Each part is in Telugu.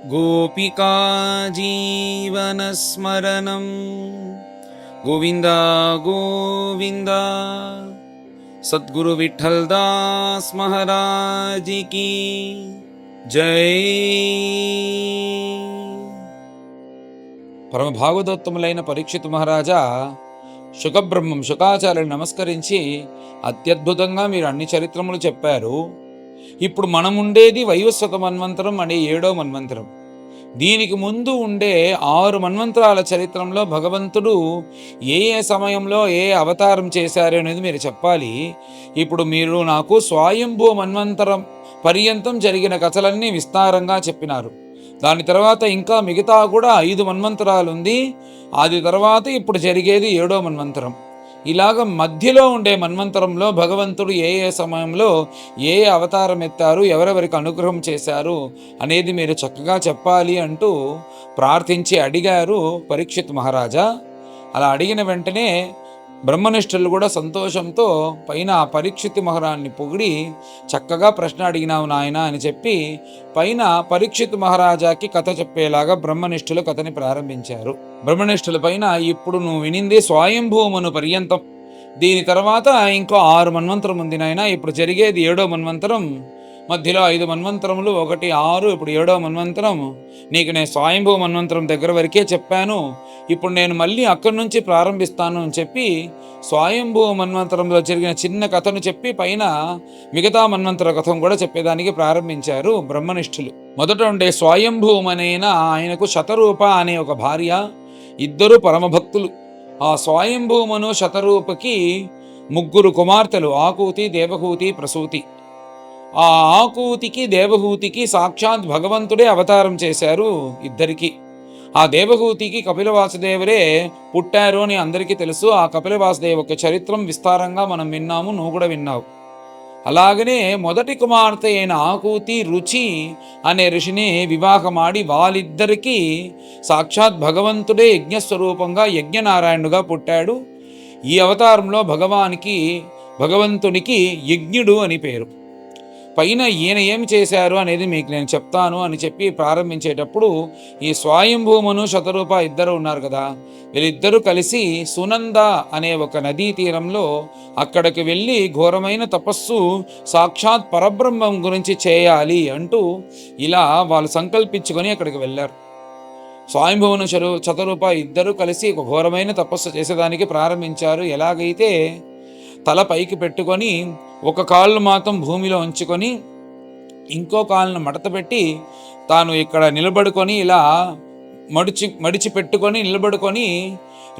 गोपिका जीवनस्मरणं गोविन्द गोविन्द। सद्गुरु विठ्ठल दास महाराज की जय। పరమ భాగవతోత్తములైన పరీక్షితు మహారాజా శుకబ్రహ్మం శుకాచార్యుని నమస్కరించి అత్యద్భుతంగా మీరు అన్ని చరిత్రములు చెప్పారు. ఇప్పుడు మనం ఉండేది వైవస్వత మన్వంతరం అనే 7వ మన్వంతరం. దీనికి ముందు ఉండే 6 మన్వంతరాల చరిత్రలో భగవంతుడు ఏ సమయంలో ఏ అవతారం చేశారు అనేది మీరు చెప్పాలి. ఇప్పుడు మీరు నాకు స్వయంభూ మన్వంతరం పర్యంతం జరిగిన కథలన్నీ విస్తారంగా చెప్పినారు. దాని తర్వాత ఇంకా మిగతా కూడా 5 మన్వంతరాలు ఉంది. అది తర్వాత ఇప్పుడు జరిగేది 7వ మన్వంతరం. ఇలాగ మధ్యలో ఉండే మన్వంతరంలో భగవంతుడు ఏ సమయంలో ఏ అవతారం ఎత్తారు, ఎవరెవరికి అనుగ్రహం చేశారు అనేది మీరు చక్కగా చెప్పాలి అంటూ ప్రార్థించి అడిగారు పరీక్షిత్ మహారాజా. అలా అడిగిన వెంటనే బ్రహ్మనిష్ఠులు కూడా సంతోషంతో పైన ఆ పరీక్షిత్ మహారాజుని పొగిడి చక్కగా ప్రశ్న అడిగినావు నాయన అని చెప్పి పైన పరీక్షిత్ మహారాజాకి కథ చెప్పేలాగా బ్రహ్మనిష్ఠులు కథని ప్రారంభించారు. బ్రహ్మనిష్ఠుల పైన ఇప్పుడు నువ్వు వినింది స్వయంభూమను పర్యంతం. దీని తర్వాత ఇంకో 6 మన్వంతరం ఉంది నాయన. ఇప్పుడు జరిగేది 7వ మన్వంతరం. మధ్యలో 5 మన్వంతరములు, 1, 6, ఇప్పుడు 7వ మన్వంతరం. నీకు నేను స్వయంభూ మన్వంతరం దగ్గర వరకే చెప్పాను. ఇప్పుడు నేను మళ్ళీ అక్కడి నుంచి ప్రారంభిస్తాను అని చెప్పి స్వయంభూ మన్వంతరంలో జరిగిన చిన్న కథను చెప్పి పైన మిగతా మన్వంతర కథను కూడా చెప్పేదానికి ప్రారంభించారు బ్రహ్మనిష్ఠులు. మొదట ఉండే స్వయంభూమనైన ఆయనకు శతరూప అనే ఒక భార్య, 2 పరమభక్తులు. ఆ స్వయంభూమను శతరూపకి 3 కుమార్తెలు, ఆకూతి, దేవహూతి, ప్రసూతి. ఆ ఆకూతికి దేవహూతికి సాక్షాత్ భగవంతుడే అవతారం చేశారు ఇద్దరికి. ఆ దేవహూతికి కపిల వాసుదేవరే పుట్టారు అని అందరికీ తెలుసు. ఆ కపిల వాసుదేవ యొక్క చరిత్రం విస్తారంగా మనం విన్నాము, నువ్వు కూడా విన్నావు. అలాగనే మొదటి కుమార్తె అయిన ఆకూతి రుచి అనే ఋషిని వివాహమాడి వాళ్ళిద్దరికీ సాక్షాత్ భగవంతుడే యజ్ఞస్వరూపంగా యజ్ఞనారాయణుడుగా పుట్టాడు. ఈ అవతారంలో భగవంతునికి యజ్ఞుడు అని పేరు. పైన ఈయన ఏం చేశారు అనేది మీకు నేను చెప్తాను అని చెప్పి ప్రారంభించేటప్పుడు ఈ స్వయంభూమను శతరూప ఇద్దరు ఉన్నారు కదా, వీళ్ళిద్దరూ కలిసి సునంద అనే ఒక నదీ తీరంలో అక్కడికి వెళ్ళి ఘోరమైన తపస్సు సాక్షాత్ పరబ్రహ్మం గురించి చేయాలి అంటూ ఇలా వాళ్ళు సంకల్పించుకొని అక్కడికి వెళ్ళారు. స్వయంభూమను శతరూప ఇద్దరు కలిసి ఒక ఘోరమైన తపస్సు చేసేదానికి ప్రారంభించారు. ఎలాగైతే తల పైకి పెట్టుకొని ఒక కాళ్ళు మాత్రం భూమిలో ఉంచుకొని ఇంకో కాళ్ళను మడత పెట్టి తాను ఇక్కడ నిలబడుకొని ఇలా మడిచి పెట్టుకొని నిలబడుకొని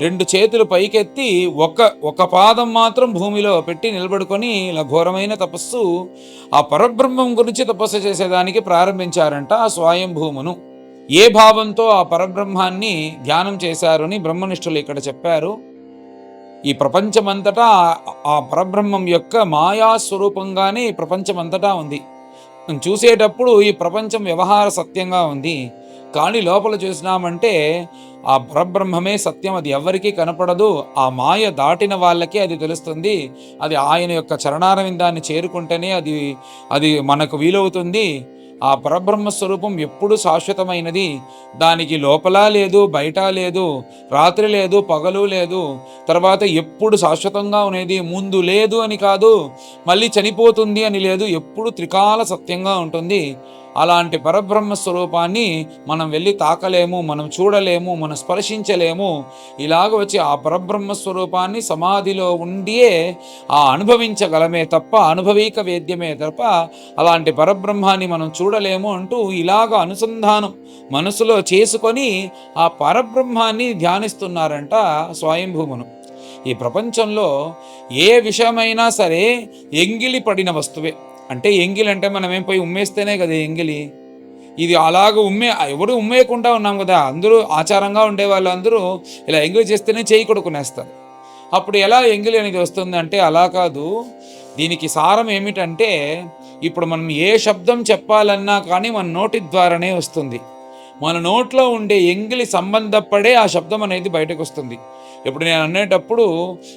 2 చేతులు పైకెత్తి ఒక పాదం మాత్రం భూమిలో పెట్టి నిలబడుకొని ఇలా ఘోరమైన తపస్సు ఆ పరబ్రహ్మం గురించి తపస్సు చేసేదానికి ప్రారంభించారంట ఆ స్వయంభూమును. ఏ భావంతో ఆ పరబ్రహ్మాన్ని ధ్యానం చేశారు అని బ్రహ్మనిష్ఠులు ఇక్కడ చెప్పారు. ఈ ప్రపంచమంతటా ఆ పరబ్రహ్మం యొక్క మాయాస్వరూపంగానే ఈ ప్రపంచమంతటా ఉంది. చూసేటప్పుడు ఈ ప్రపంచం వ్యవహార సత్యంగా ఉంది, కానీ లోపల చూసినామంటే ఆ పరబ్రహ్మమే సత్యం. అది ఎవరికీ కనపడదు. ఆ మాయ దాటిన వాళ్ళకే అది తెలుస్తుంది. అది ఆయన యొక్క చరణారవిందాన్ని చేరుకుంటేనే అది మనకు వీలవుతుంది. ఆ పరబ్రహ్మ స్వరూపం ఎప్పుడు శాశ్వతమైనది. దానికి లోపల లేదు, బయట లేదు, రాత్రి లేదు, పగలు లేదు. తర్వాత ఎప్పుడు శాశ్వతంగా ఉండేది. ముందు లేదు అని కాదు, మళ్ళీ చనిపోతుంది అని లేదు, ఎప్పుడు త్రికాల సత్యంగా ఉంటుంది. అలాంటి పరబ్రహ్మ స్వరూపాన్ని మనం వెళ్ళి తాకలేము, మనం చూడలేము, మనం స్పర్శించలేము. ఇలాగ వచ్చి ఆ పరబ్రహ్మ స్వరూపాన్ని సమాధిలో ఉండియే అనుభవించగలమే తప్ప, అనుభవీక వేద్యమే తప్ప అలాంటి పరబ్రహ్మాన్ని మనం చూడలేము అంటూ ఇలాగ అనుసంధానం మనసులో చేసుకొని ఆ పరబ్రహ్మాన్ని ధ్యానిస్తున్నారంట స్వయంభూమును. ఈ ప్రపంచంలో ఏ విషయమైనా సరే ఎంగిలి పడిన వస్తువే. అంటే ఎంగిలి అంటే మనం ఏం పోయి ఉమ్మేస్తేనే కదా ఎంగిలి. ఇది అలాగ ఎవరు ఉమ్మేయకుండా ఉన్నాం కదా. అందరూ ఆచారంగా ఉండే వాళ్ళు అందరూ ఇలా ఎంగిలి చేస్తేనే చేయి కొడుకునేస్తారు. అప్పుడు ఎలా ఎంగిలి అనేది వస్తుంది అంటే అలా కాదు. దీనికి సారం ఏమిటంటే ఇప్పుడు మనం ఏ శబ్దం చెప్పాలన్నా కానీ మన నోటి ద్వారానే వస్తుంది. మన నోట్లో ఉండే ఎంగిలి సంబంధపడే ఆ శబ్దం అనేది బయటకు వస్తుంది. ఇప్పుడు నేను అనేటప్పుడు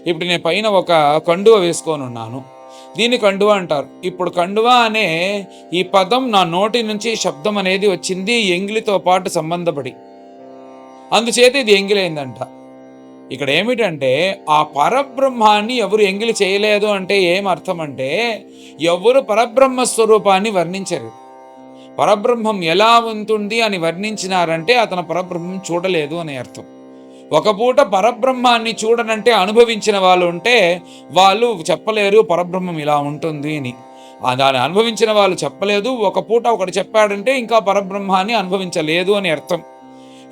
ఇప్పుడు నేను పైన ఒక కండువ వేసుకొని ఉన్నాను. దీన్ని కండువా అంటారు. ఇప్పుడు కండువా అనే ఈ పదం నా నోటి నుంచి శబ్దం అనేది వచ్చింది ఎంగిలితో పాటు సంబంధపడి, అందుచేత ఇది ఎంగిలైందంట. ఇక్కడ ఏమిటంటే ఆ పరబ్రహ్మాన్ని ఎవరు ఎంగిలి చేయలేదు అంటే ఏం అర్థం అంటే, ఎవరు పరబ్రహ్మ స్వరూపాన్ని వర్ణించరు. పరబ్రహ్మం ఎలా ఉంటుంది అని వర్ణించినారంటే అతను పరబ్రహ్మం చూడలేదు అని అర్థం. ఒక పూట పరబ్రహ్మాన్ని చూడనంటే అనుభవించిన వాళ్ళు ఉంటే వాళ్ళు చెప్పలేరు పరబ్రహ్మం ఇలా ఉంటుంది అని. దాన్ని అనుభవించిన వాళ్ళు చెప్పలేదు. ఒక పూట ఒకటి చెప్పాడంటే ఇంకా పరబ్రహ్మాన్ని అనుభవించలేదు అని అర్థం.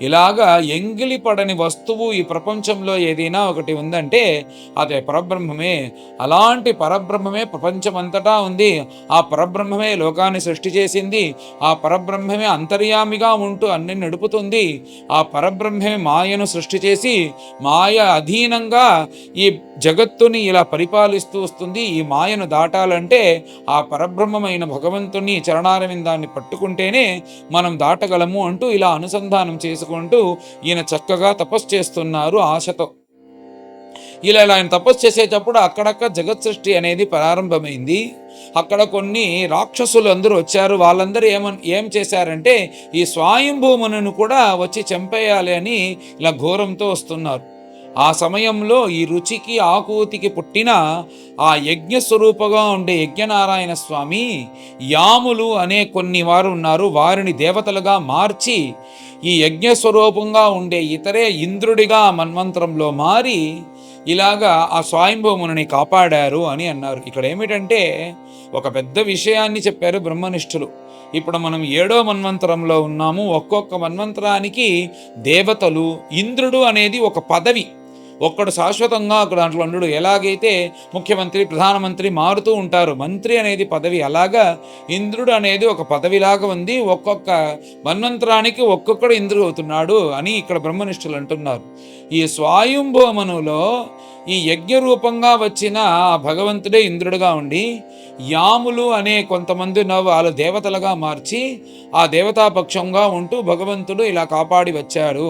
ఇలాగా ఎంగిలి పడని వస్తువు ఈ ప్రపంచంలో ఏదైనా ఒకటి ఉందంటే అదే పరబ్రహ్మమే. అలాంటి పరబ్రహ్మమే ప్రపంచమంతటా ఉంది. ఆ పరబ్రహ్మమే లోకాన్ని సృష్టి చేసింది. ఆ పరబ్రహ్మమే అంతర్యామిగా ఉంటూ అన్ని నడుపుతుంది. ఆ పరబ్రహ్మమే మాయను సృష్టి చేసి మాయ అధీనంగా ఈ జగత్తుని ఇలా పరిపాలిస్తూ వస్తుంది. ఈ మాయను దాటాలంటే ఆ పరబ్రహ్మమైన భగవంతుని చరణారవిందాన్ని పట్టుకుంటేనే మనం దాటగలము అంటూ ఇలా అనుసంధానం చేసుకుంటూ ఈయన చక్కగా తపస్సు చేస్తున్నారు ఆశతో. ఇలా ఆయన తపస్సు చేసేటప్పుడు అక్కడక్కడ జగత్ సృష్టి అనేది ప్రారంభమైంది. అక్కడ కొన్ని రాక్షసులు అందరూ వచ్చారు. వాళ్ళందరూ ఏం చేశారంటే ఈ స్వయంభూమును కూడా వచ్చి చంపేయాలి అని ఇలా ఘోరంతో వస్తున్నారు. ఆ సమయంలో ఈ రుచికి ఆకూతికి పుట్టిన ఆ యజ్ఞ స్వరూపంగా ఉండే యజ్ఞనారాయణ స్వామి యాములు అనే కొన్ని వారు ఉన్నారు. వారిని దేవతలుగా మార్చి ఈ యజ్ఞ స్వరూపంగా ఉండే ఇతరే ఇంద్రుడిగా మన్వంతరంలో మారి ఇలాగా ఆ స్వయంభూముని కాపాడారు అని అన్నారు. ఇక్కడ ఏమిటంటే ఒక పెద్ద విషయాన్ని చెప్పారు బ్రహ్మనిష్ఠులు. ఇప్పుడు మనం 7వ మన్వంతరంలో ఉన్నాము. ఒక్కొక్క మన్వంతరానికి దేవతలు, ఇంద్రుడు అనేది ఒక పదవి, ఒక్కడు శాశ్వతంగా అక్కడ దాంట్లో ఉండడు. ఎలాగైతే ముఖ్యమంత్రి, ప్రధానమంత్రి మారుతూ ఉంటారు, మంత్రి అనేది పదవి, అలాగా ఇంద్రుడు అనేది ఒక పదవిలాగా ఉంది. ఒక్కొక్క మన్వంతరానికి ఒక్కొక్కడు ఇంద్రుడు అవుతున్నాడు అని ఇక్కడ బ్రహ్మనిష్ఠులు అంటున్నారు. ఈ స్వయంభూమనులో ఈ యజ్ఞ రూపంగా వచ్చిన భగవంతుడే ఇంద్రుడుగా ఉండి, యాములు అనే కొంతమంది వాళ్ళు దేవతలుగా మార్చి ఆ దేవతాపక్షంగా ఉంటూ భగవంతుడు ఇలా కాపాడి వచ్చారు.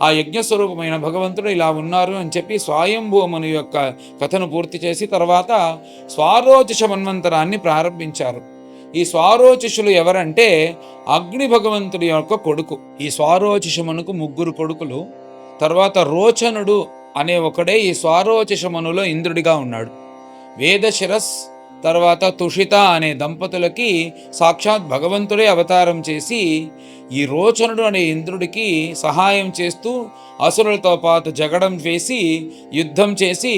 ఆ యజ్ఞస్వరూపమైన భగవంతుడు ఇలా ఉన్నారు అని చెప్పి స్వయంభూమను యొక్క కథను పూర్తి చేసి తర్వాత స్వారోచిష మన్వంతరాన్ని ప్రారంభించారు. ఈ స్వారోచిషులు ఎవరంటే అగ్ని భగవంతుడి యొక్క కొడుకు. ఈ స్వారోచిషమునకు 3 కొడుకులు. తర్వాత రోచనుడు అనే ఒకడే ఈ స్వారోచిషమనులో ఇంద్రుడిగా ఉన్నాడు. వేదశిరస్ తర్వాత తుషిత అనే దంపతులకి సాక్షాత్ భగవంతుడే అవతారం చేసి ఈ రోచనుడు అనే ఇంద్రుడికి సహాయం చేస్తూ అసురులతో పాటు జగడం వేసి యుద్ధం చేసి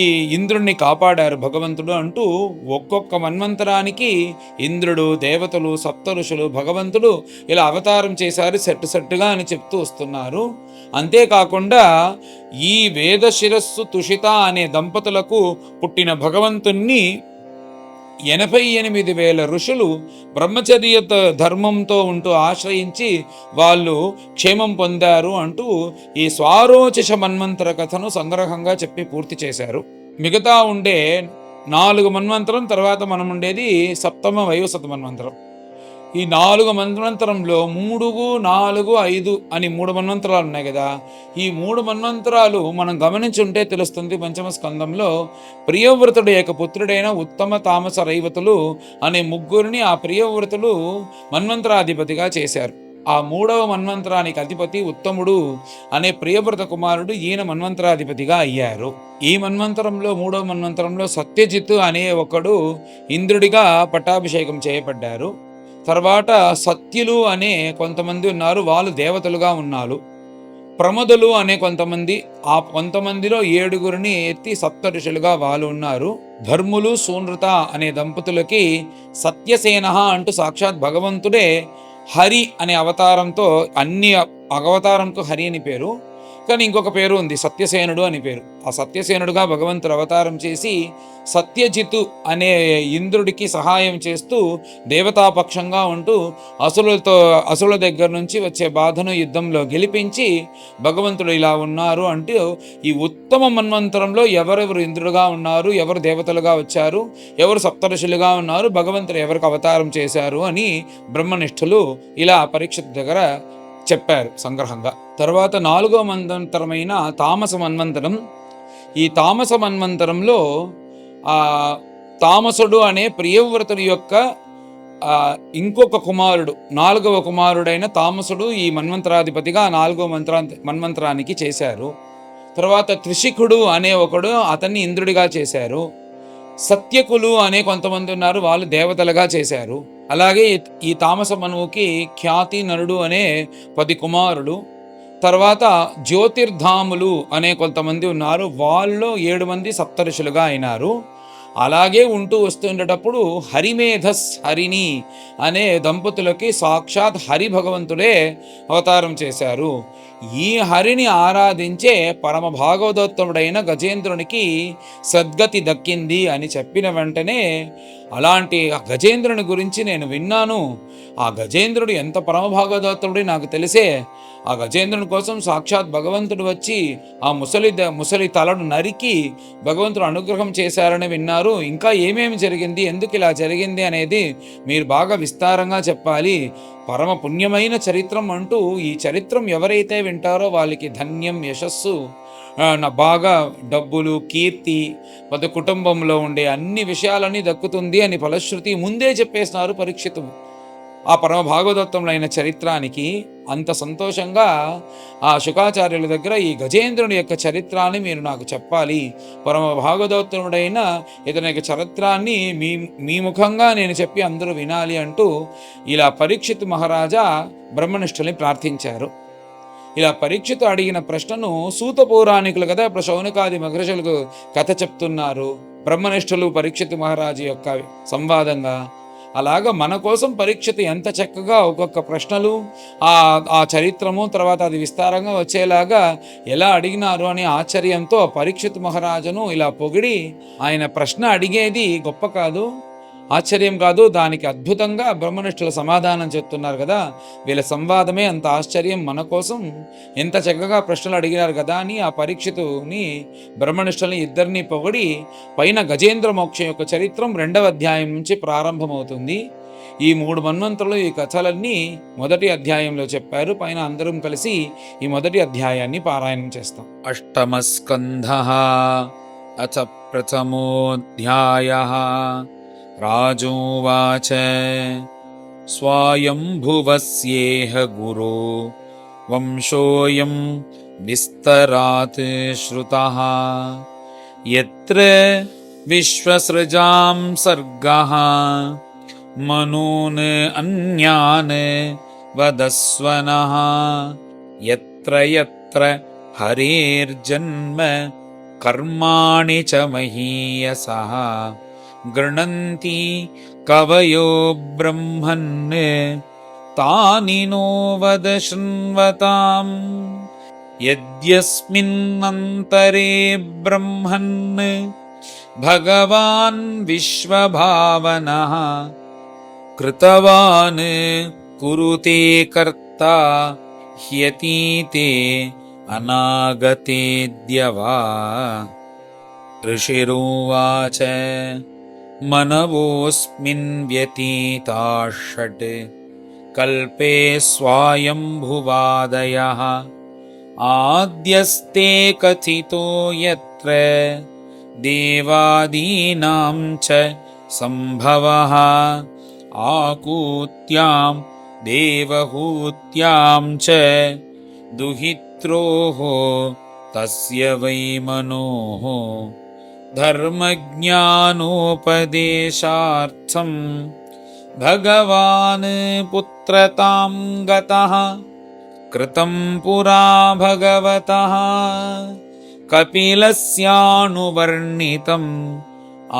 ఈ ఇంద్రుడిని కాపాడారు భగవంతుడు అంటూ ఒక్కొక్క మన్వంతరానికి ఇంద్రుడు, దేవతలు, సప్త ఋషులు, భగవంతుడు ఇలా అవతారం చేశారు సెట్టుగా అని చెప్తూ వస్తున్నారు. అంతేకాకుండా ఈ వేదశిరస్సు తుషిత అనే దంపతులకు పుట్టిన భగవంతుణ్ణి 88,000 ఋషులు బ్రహ్మచర్య ధర్మంతో ఉంటూ ఆశ్రయించి వాళ్ళు క్షేమం పొందారు అంటూ ఈ స్వారోచిష మన్వంతర కథను సంగ్రహంగా చెప్పి పూర్తి చేశారు. మిగతా ఉండే 4 మన్వంతరం తర్వాత మనం ఉండేది సప్తమ వైవస్వత మన్వంతరం. ఈ 4 మన్వంతరంలో 3, 4, 5 అని 3 మన్వంతరాలు ఉన్నాయి కదా. ఈ 3 మన్వంతరాలు మనం గమనించుంటే తెలుస్తుంది. పంచమ స్కందంలో ప్రియవ్రతుడు యొక్క పుత్రుడైన ఉత్తమ తామస రైవతులు అనే 3 ఆ ప్రియవ్రతులు మన్వంతరాధిపతిగా చేశారు. ఆ 3వ మన్వంతరానికి అధిపతి ఉత్తముడు అనే ప్రియవ్రత కుమారుడు ఈయన మన్వంతరాధిపతిగా అయ్యారు. ఈ మన్వంతరంలో 3వ మన్వంతరంలో సత్యజిత్తు అనే ఒకడు ఇంద్రుడిగా పట్టాభిషేకం చేయబడ్డారు. తర్వాత సత్యులు అనే కొంతమంది ఉన్నారు, వాళ్ళు దేవతలుగా ఉన్నారు. ప్రమదులు అనే కొంతమంది, ఆ కొంతమందిలో 7గురిని ఎత్తి సప్త ఋషులుగా వాళ్ళు ఉన్నారు. ధర్ములు, సూనృత అనే దంపతులకి సత్యసేన అంటూ సాక్షాత్ భగవంతుడే హరి అనే అవతారంతో, అన్ని అవతారంతో హరి అని పేరు, కానీ ఇంకొక పేరు ఉంది సత్యసేనుడు అని పేరు. ఆ సత్యసేనుడుగా భగవంతుడు అవతారం చేసి సత్యజితు అనే ఇంద్రుడికి సహాయం చేస్తూ దేవతాపక్షంగా ఉంటూ అసురుల దగ్గర నుంచి వచ్చే బాధను యుద్ధంలో గెలిపించి భగవంతుడు ఇలా ఉన్నారు అంటూ ఈ ఉత్తమ మన్వంతరంలో ఎవరెవరు ఇంద్రుడుగా ఉన్నారు, ఎవరు దేవతలుగా వచ్చారు, ఎవరు సప్తఋషులుగా ఉన్నారు, భగవంతుడు ఎవరికి అవతారం చేశారు అని బ్రహ్మనిష్ఠులు ఇలా పరీక్షిత్ దగ్గర చెప్పారు సంగ్రహంగా. తర్వాత 4వ మన్వంతరమైన తామస మన్వంతరం. ఈ తామస మన్వంతరంలో తామసుడు అనే ప్రియవ్రతుడి యొక్క ఇంకొక కుమారుడు, 4వ కుమారుడైన తామసుడు ఈ మన్వంతరాధిపతిగా 4వ మన్వంతరానికి చేశారు. తర్వాత త్రిశిఖుడు అనే ఒకడు, అతన్ని ఇంద్రుడిగా చేశారు. సత్యకులు అనే కొంతమంది ఉన్నారు, వాళ్ళు దేవతలుగా చేశారు. అలాగే ఈ తామస మనువుకి ఖ్యాతి నరుడు అనే 10 కుమారులు. తర్వాత జ్యోతిర్ధాములు అనే కొంతమంది ఉన్నారు, వాళ్ళు 7 మంది సప్తఋషులుగా అయినారు. అలాగే ఉంటూ వస్తుండేటప్పుడు హరిమేధస్ హరిని అనే దంపతులకి సాక్షాత్ హరి భగవంతుడే అవతారం చేశారు. ఈ హరిని ఆరాధించే పరమ భాగవతోత్తముడైన గజేంద్రునికి సద్గతి దక్కింది అని చెప్పిన వెంటనే, అలాంటి గజేంద్రుని గురించి నేను విన్నాను, ఆ గజేంద్రుడు ఎంత పరమ భాగవతోత్తముడి నాకు తెలిసే, ఆ గజేంద్రుని కోసం సాక్షాత్ భగవంతుడు వచ్చి ఆ ముసలి తలను నరికి భగవంతుడు అనుగ్రహం చేశారని విన్నారు. ఇంకా ఏమేమి జరిగింది, ఎందుకు ఇలా జరిగింది అనేది మీరు బాగా విస్తారంగా చెప్పాలి. పరమ పుణ్యమైన చరిత్రం అంటూ ఈ చరిత్రం ఎవరైతే వింటారో వాళ్ళకి ధన్యం, యశస్సు, బాగా డబ్బులు, కీర్తి, కుటుంబంలో ఉండే అన్ని విషయాలన్నీ దక్కుతుంది అని ఫలశ్రుతి ముందే చెప్పేస్తున్నారు పరీక్షితుడు. ఆ పరమ భాగవతోత్తములైన చరిత్రానికి అంత సంతోషంగా ఆ శుకాచార్యుల దగ్గర ఈ గజేంద్రుని యొక్క చరిత్రాన్ని మీరు నాకు చెప్పాలి, పరమ భాగవతోత్తముడైన ఇతని యొక్క చరిత్రాన్ని మీ ముఖంగా నేను చెప్పి అందరూ వినాలి అంటూ ఇలా పరీక్షిత్ మహారాజా బ్రహ్మనిష్ఠుల్ని ప్రార్థించారు. ఇలా పరీక్షిత్ అడిగిన ప్రశ్నను సూత పౌరాణికులు కదా ఇప్పుడు శౌనకాది మహర్షులకు కథ చెప్తున్నారు, బ్రహ్మనిష్ఠులు పరీక్షిత్ మహారాజు యొక్క సంవాదంగా. అలాగా మన కోసం పరీక్షిత్ ఎంత చక్కగా ఒక్కొక్క ప్రశ్నలు ఆ చరిత్రము తర్వాత అది విస్తారంగా వచ్చేలాగా ఎలా అడిగినారు అనే ఆశ్చర్యంతో పరీక్షిత్ మహారాజును ఇలా పొగిడి, ఆయన ప్రశ్న అడిగేది గొప్ప కాదు, ఆశ్చర్యం కాదు, దానికి అద్భుతంగా బ్రహ్మనిష్ఠుల సమాధానం చెప్తున్నారు కదా, వీళ్ళ సంవాదమే అంత ఆశ్చర్యం, మన కోసం ఎంత చక్కగా ప్రశ్నలు అడిగినారు కదా అని ఆ పరీక్షితుని బ్రహ్మనిష్ఠుల్ని ఇద్దరిని పొగిడి పైన గజేంద్ర మోక్షం యొక్క చరిత్రం 2వ అధ్యాయం నుంచి ప్రారంభమవుతుంది. ఈ 3 మన్వంతరులు ఈ కథలన్నీ మొదటి అధ్యాయంలో చెప్పారు. పైన అందరం కలిసి ఈ మొదటి అధ్యాయాన్ని పారాయణం చేస్తాం. అష్టమస్కంధః అథ ప్రథమోऽధ్యాయః. రాజోవాచ స్వయంభువస్యేహ గురో వంశోऽयं విస్తరాత్ శ్రుతః యత్ర విశ్వసృజాం సర్గః మనూన్ అన్యాన్ వదస్వనః యత్ర యత్ర హరేర్జన్మ కర్మాణి చ మహీయసః గృణంతి కవయో బ్రహ్మన్ తాని నో వద శృణ్వతాం యద్యస్మిన్నంతరే బ్రహ్మన్ భగవాన్ విశ్వభావనః కృతవాన్ కురుతే కర్తా హ్యతీతే అనాగతేద్యవా. ఋషిరువాచ మనవోస్మిన్ వ్యతీతాః షట్ కల్పే స్వయంభువాదయః ఆద్యస్తే కథితో యత్ర దేవాదీనాం చ సంభవః ఆకూత్యాం దేవహూత్యాం చ దుహిత్రోః తస్య వై మనోః ధర్మజ్ఞానోపదేశార్థం భగవాన్ పుత్రతాం గతః కృతం పురా భగవతః కపిలస్యానువర్ణితం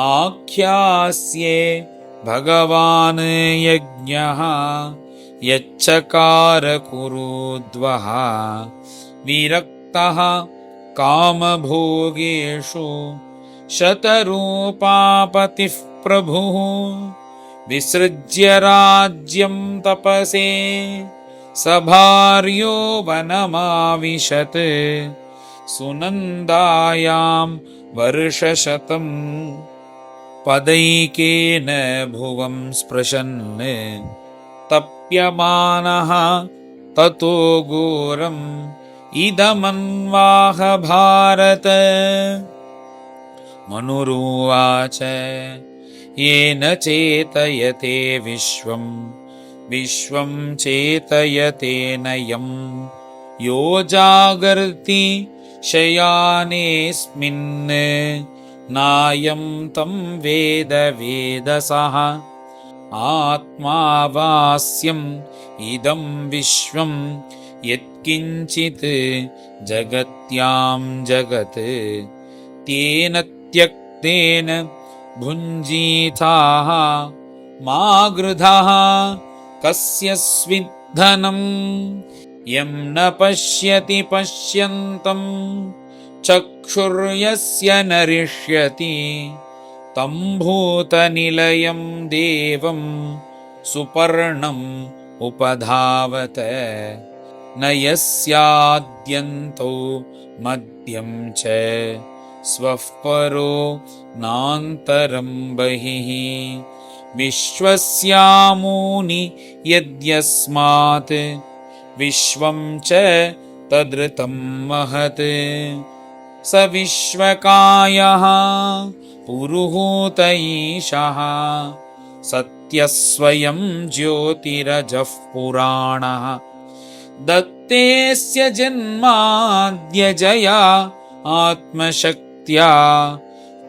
ఆఖ్యాస్యే భగవాన్ యజ్ఞః యచ్చకార కురుద్వః విరక్తః కామభోగేషు శతరూపాపతిః ప్రభుః విసృజ్య రాజ్యం తపసే సభార్యో వనమావిశత్ సునందాయాం వర్షశతం పదైకేన భువం స్పృశన్ తప్యమానః తతో ఘోరం ఇదమన్వాహ భారత. మనురువాచ येन चेतयते विश्वं विश्वं चेतयतेऽयं यो जागर्ति शयानेऽस्मिन् नायं तं वेद वेदसः आत्मावास्यम् इदं विश्वं यत्किञ्चित् जगत्यां जगत् तेन त्यक्तेन भुञ्जीथाः मा गृधः कस्य स्विद्धनं यं न पश्यति पश्यन्तं चक्षुर्यस्य नरिष्यति तं भूतनिलयं देवं सुपर्णम् उपधावत न यस्याद्यन्तो मध्यं च स्वः परो नान्तरं बहिः विश्वस्यामूनि यद्यस्मात् विश्वं च तदृतं महत् स विश्वकायः पुरुहूत ईशः सत्यस्वयं ज्योतिरजः पुराणः दत्तेस्य जन्माद्यजया आत्मशक्त्या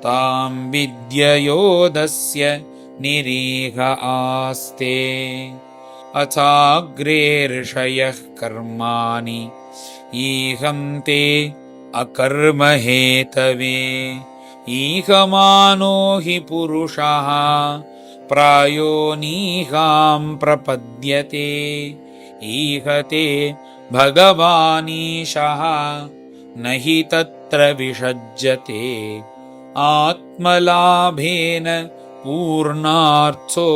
तां विद्ययोदस्य निरीह आस्ते अथाग्रे ऋषयः कर्माणि ईहन्ते अकर्महेतवे ईहमानो हि पुरुषः प्रायो नीहां प्रपद्यते ईहते भगवानीशः न हि तत्र विषज्यते आत्मलाभेन पूर्णार्थो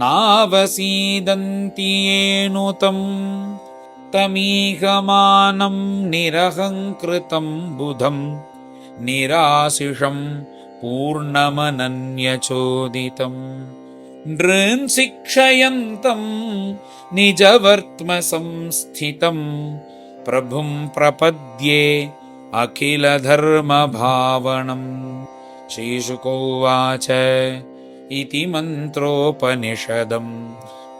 नावसीदन्ति येनुतं तमीहमानं निरहङ्कृतं बुधं निराशिषं पूर्णमनन्यचोदितं नृंशिक्षयन्तं निजवर्त्मसंस्थितं प्रभुं प्रपद्ये अखिलधर्मभावनम् श्रीशुकोवाच इति मन्त्रोपनिषदं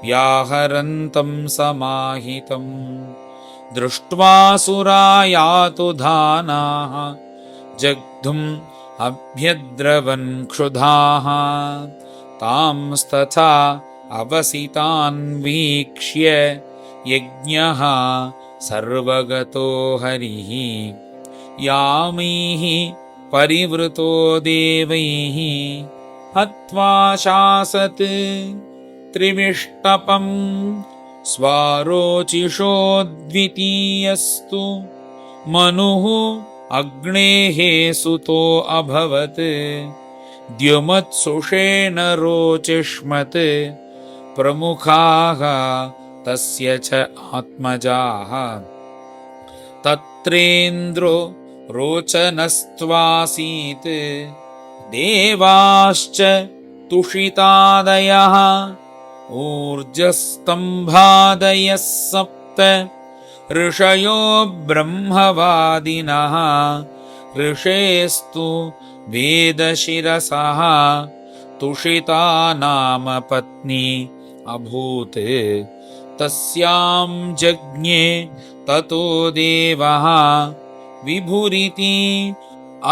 व्याहरन्तं समाहितं दृष्ट्वासुरा यातु धानाः जग्धुम् अभ्यद्रवन् क्षुधाः तांस्तथा अवसितान् वीक्ष्य यज्ञः सर्वगतो हरिः यामीः परिवृतो देवैः हत्वा शासत् त्रिविष्टपं स्वारोचिषो द्वितीयस्तु मनुः अग्नेः सुतो अभवत् द्युमत्सुषेण रोचिष्मत् प्रमुखाः तस्य च आत्मजाः तत्रेन्द्रो रोचनस्त्वासीत् देवाश्च तुषितादयः ऊर्जस्तम्भादयः सप्त ऋषयो ब्रह्मवादिनः ऋषेस्तु वेदशिरसः तुषिता नाम पत्नी अभूत् तस्यां जज्ञे ततो देवः विभुरिति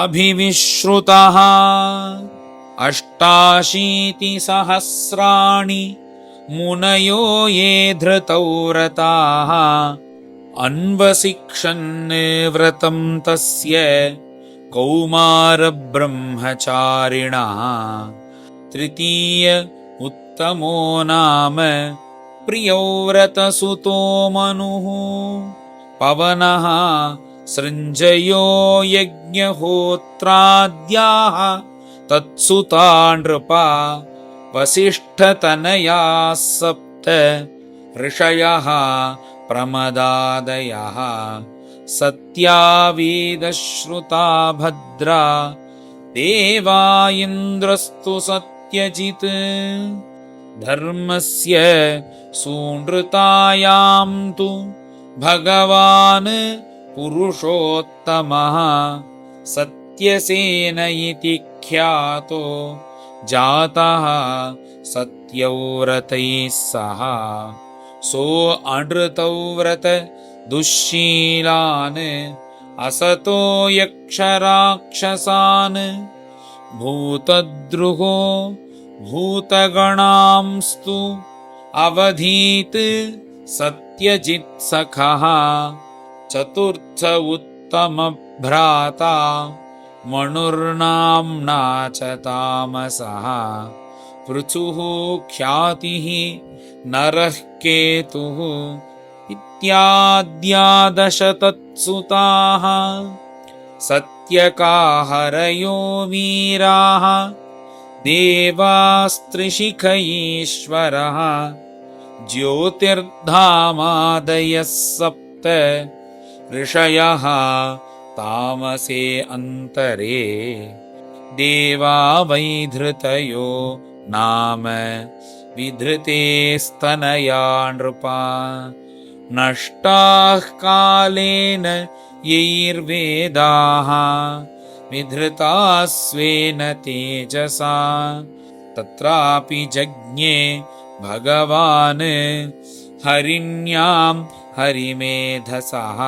अभिविश्रुतः 88,000 मुनयो ये धृतौ रताः अन्वशिक्षन् व्रतं तस्य कौमारब्रह्मचारिणः तृतीय उत्तमो नाम प्रियव्रतसुतो मनुः पवनः सृञ्जयो यज्ञहोत्राद्याः तत्सुता नृपा वसिष्ठतनयाः सप्त ऋषयः प्रमदादयः सत्या वेदश्रुता भद्रा देवा इन्द्रस्तु सत्यजित् धर्मस्य सूनृतायां तु भगवान् पुरुषोत्तमः सत्यसेन इति ख्यातो जातः सत्यव्रतैः सह सो अनृतव्रत दुःशीलान् असतो यक्षराक्षसान् भूतद्रुहो भूतगणांस्तु अवधीत् सत्यजित्सखः चतुर्थ उत्तमभ्राता मनुर्नाम्ना च तामसः पृथुः ख्यातिः नरः केतुः इत्याद्यादश तत्सुताः सत्यकाहरयो वीराः देवास्त्रिशिखईश्वरः ज्योतिर्धामादयः सप्त ऋषयः तामसे अन्तरे देवा वैधृतयो नाम विधृते स्तनया नृपा नष्टाः कालेन यैर्वेदाः विधृता स्वेन तेजसा तत्रापि जज्ञे भगवान् हरिण्यां हरिमेधसः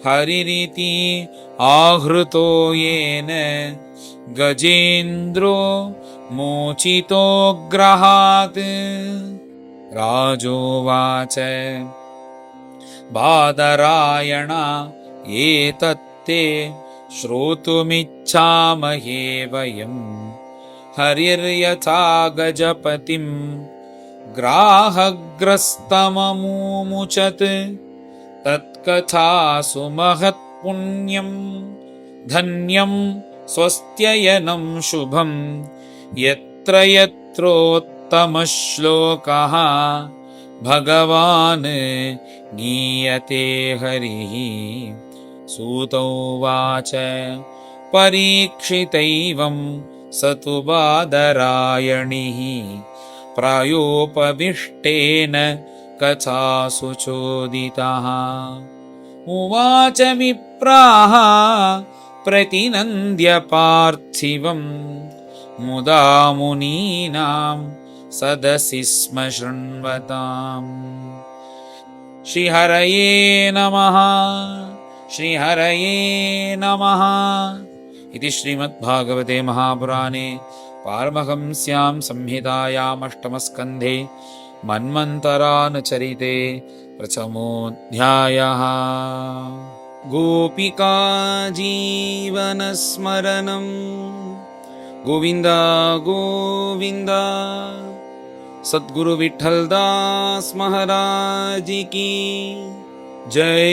हरिरिति आहृतो येन गजेन्द्रो मोचितोऽग्रहात् राजोवाच बादरायण एतत्ते श्रोतुमिच्छामहे वयम् हरिर्यथा गजपतिं ग्राहग्रस्तममुमुचत् तत्कथासु महत्पुण्यं धन्यं स्वस्त्ययनं शुभं यत्र यत्रोत्तमश्लोकः भगवान् गीयते हरिः सूत उवाच परीक्षितैवं स तु बादरायणिः प्रायोपविष्टेन कथासु चोदितः उवाच विप्राः प्रतिनन्द्य पार्थिवं मुदा मुनीनां सदसि स्म शृण्वताम् श्रीहरये नमः श्रीहरये नमः इति श्रीमद्भागवते महापुराणे पारमहंस्यां संहितायामष्टमस्कन्धे मन्वन्तरानुचरिते प्रथमोऽध्यायः। गोपिका जीवनस्मरणं गोविन्द गोविन्द। सद्गुरु विठ्ठलदास महाराज की जय।